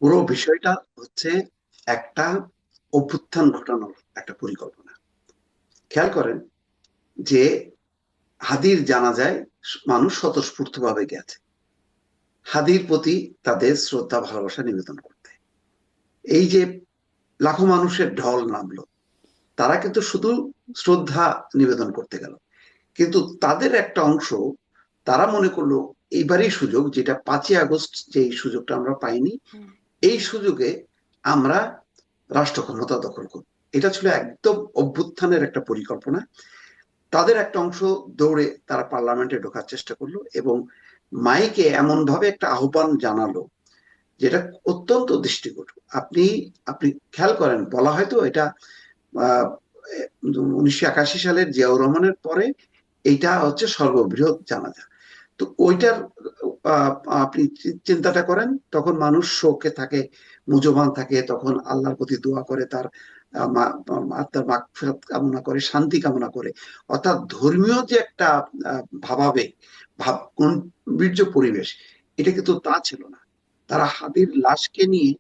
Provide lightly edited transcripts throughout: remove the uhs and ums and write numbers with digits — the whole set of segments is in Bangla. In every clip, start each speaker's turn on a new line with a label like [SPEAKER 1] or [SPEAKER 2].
[SPEAKER 1] পুরো বিষয়টা হচ্ছে একটা অভ্যুত্থান ঘটানোর একটা পরিকল্পনা। খেয়াল করেন যে হাদির জানাজায় মানুষ স্বতঃস্ফূর্ত ভাবে গেছে হাদির প্রতি তাদের শ্রদ্ধা ভালোবাসা নিবেদন করতে। এই যে লাখো মানুষের ঢল নামলো, তারা কিন্তু শুধু শ্রদ্ধা নিবেদন করতে গেল, কিন্তু তাদের একটা অংশ তারা মনে করলো এইবারই সুযোগ, যেটা 5ই আগস্ট যে সুযোগটা আমরা পাইনি, এই সুযোগে আমরা রাষ্ট্র ক্ষমতা দখল করব। এটা ছিল একদম অভ্যুত্থানের একটা পরিকল্পনা। তাদের একটা অংশ দৌড়ে তারা পার্লামেন্টে ঢোকার চেষ্টা করলো এবং মাইকে এমন ভাবে একটা আহ্বান জানালো যেটা অত্যন্ত দৃষ্টিকটু। আপনি আপনি খেয়াল করেন, বলা হয়তো এটা 1981 সালের জিয়াউর রহমানের পরে এইটা হচ্ছে সর্ববৃহৎ জানাজা। তো ওইটার আপনি চিন্তাটা করেন, তখন মানুষ শোকে থাকে, মুজবান থাকে, তখন আল্লাহর প্রতি দোয়া করে, তার আত্মার মাগফিরাত কামনা করে, শান্তি কামনা করে। অর্থাৎ ধর্মীয় যে একটা ভাবাবেগ, ভাব বীর্য পরিবেশ, এটা কিন্তু তা ছিল না। তারা হাদির লাশকে নিয়ে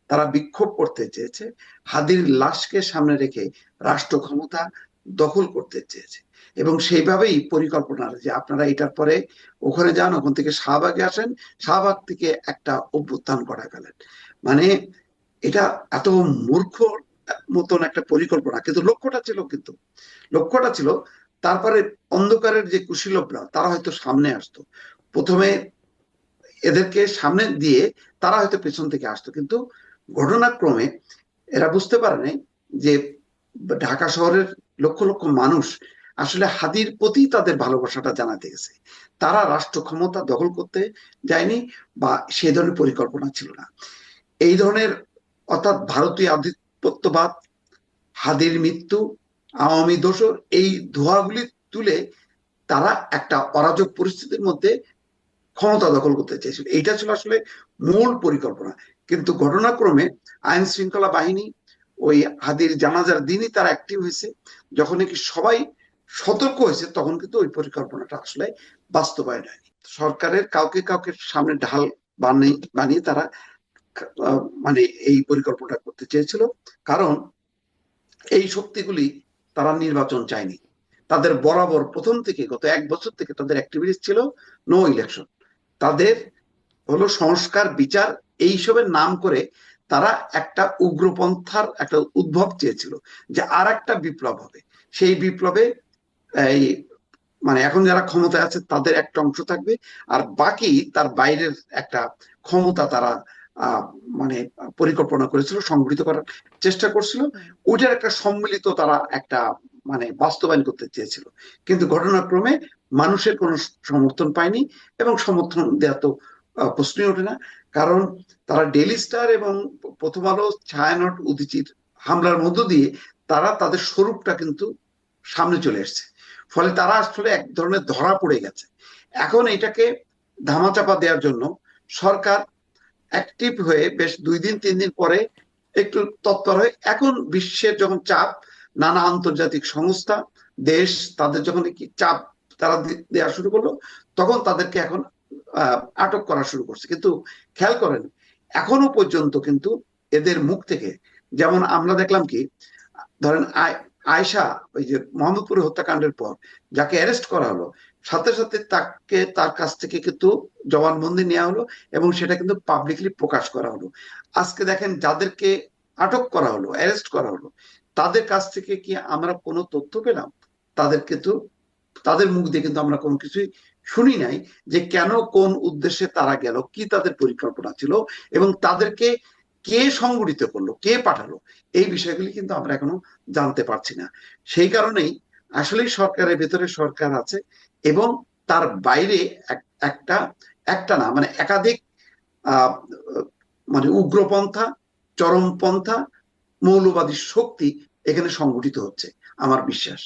[SPEAKER 1] তারা বিক্ষোভ করতে চেয়েছে, হাদির লাশকে সামনে রেখে রাষ্ট্র ক্ষমতা দখল করতে চেয়েছে। এবং সেইভাবেই পরিকল্পনা যে আপনারা এটার পরে ওখানে যান, ওখান থেকে শাহবাগে আসেন, শাহবাগ থেকে একটা অভ্যুত্থান করা ফেলেন। মানে এটা এত মূর্খ মতন একটা পরিকল্পনা, কিন্তু লক্ষ্যটা ছিল তারপরে অন্ধকারের যে কুশীলবরা তারা হয়তো সামনে আসতো, প্রথমে এদেরকে সামনে দিয়ে তারা হয়তো পেছন থেকে আসতো, কিন্তু ঘটনাক্রমে এরা বুঝতে পারেনি যে ঢাকা শহরের লক্ষ লক্ষ মানুষ আসলে হাদির প্রতি তাদের ভালোবাসাটা জানাতে গেছে। তারা রাষ্ট্র ক্ষমতা দখল করতে যায়নি, বা সেই ধরনের পরিকল্পনা ছিল না। এই ধরনের, অর্থাৎ ভারতীয় আধিপত্যবাদ, হাদির মৃত্যু, আওয়ামী দোসর, এই ধোঁয়াগুলি তুলে তারা একটা অরাজক পরিস্থিতির মধ্যে ক্ষমতা দখল করতে চেয়েছিল। এইটা ছিল আসলে মূল পরিকল্পনা। কিন্তু ঘটনাক্রমে আইন শৃঙ্খলা বাহিনী ওই হাদির জানাজার দিনই তারা অ্যাক্টিভ হয়েছে। যখন নাকি সবাই সতর্ক হয়েছে, তখন কিন্তু ওই পরিকল্পনাটা আসলে বাস্তবায়ন হয়নি। সরকারের কাউকে কাউকে সামনে ঢাল বানিয়ে তারা মানে এই পরিকল্পনাটা করতে চেয়েছিল। কারণ এই শক্তিগুলি তারা নির্বাচন চায়নি। তাদের বরাবর প্রথম থেকে, গত 1 বছর থেকে তাদের অ্যাক্টিভিটিস ছিল নো ইলেকশন। তাদের হলো সংস্কার, বিচার, এইসবের নাম করে তারা একটা উগ্রপন্থার একটা উদ্ভব চেয়েছিল, যে আর একটা বিপ্লব হবে। সেই বিপ্লবে এই মানে এখন যারা ক্ষমতায় আছে তাদের একটা অংশ থাকবে, আর বাকি তার বাইরের একটা ক্ষমতা তারা আহ মানে পরিকল্পনা করেছিল, সংগঠিত করার চেষ্টা করছিল। ওইটার একটা সম্মিলিত তারা একটা মানে বাস্তবায়ন করতে চেয়েছিল। কিন্তু ঘটনাক্রমে মানুষের কোনো সমর্থন পায়নি, এবং সমর্থন দেওয়া তো প্রশ্নই ওঠে না। কারণ তারা ডেইলি স্টার এবং প্রথম আলো, ছায়ানট, উদীচীর হামলার মধ্য দিয়ে তারা তাদের স্বরূপটা কিন্তু সামনে চলে এসছে। ফলে তারা আসলে এক ধরনের ধরা পড়ে গেছে। এখন এটাকে ধামাচাপা দেওয়ার জন্য সরকার অ্যাক্টিভ হয়ে বেশ 2 দিন 3 দিন পরে একটু তৎপর হয়ে, এখন বিশ্বের যখন চাপ, নানা আন্তর্জাতিক সংস্থা, দেশ, তাদের যখন কি চাপ তারা দেওয়া শুরু করলো, তখন তাদেরকে এখন আটক করা শুরু করছে। কিন্তু খেয়াল করেন, এখনো পর্যন্ত কিন্তু এদের মুখ থেকে, যেমন আমরা দেখলাম কি, ধরেন আয়শা, ওই যে মোহাম্মদপুরে হত্যাকাণ্ডের পর যাকে অ্যারেস্ট করা হলো, সাথে সাথে তাকে তার কাছ থেকে কিন্তু জবানবন্দি নেওয়া হলো, এবং সেটা কিন্তু পাবলিকলি প্রকাশ করা হলো। আজকে দেখেন, যাদেরকে আটক করা হলো, অ্যারেস্ট করা হলো, তাদের কাছ থেকে কি আমরা কোনো তথ্য পেলাম? তাদের কিন্তু, তাদের মুখ দিয়ে কিন্তু আমরা কোনো কিছুই শুনি নাই, যে কেন, কোন উদ্দেশ্যে তারা গেল, কি তাদের পরিকল্পনা ছিল, এবং তাদেরকে কে সংগঠিত করলো, কে পাঠালো, এই বিষয়গুলি কিন্তু আমরা এখনো জানতে পারছি না। সেই কারণেই আসলেই সরকারের ভেতরে সরকার আছে, এবং তার বাইরে একটা একটা না, মানে একাধিক আহ মানে উগ্রপন্থা, চরমপন্থা, মৌলবাদী শক্তি এখানে সংগঠিত হচ্ছে, আমার বিশ্বাস।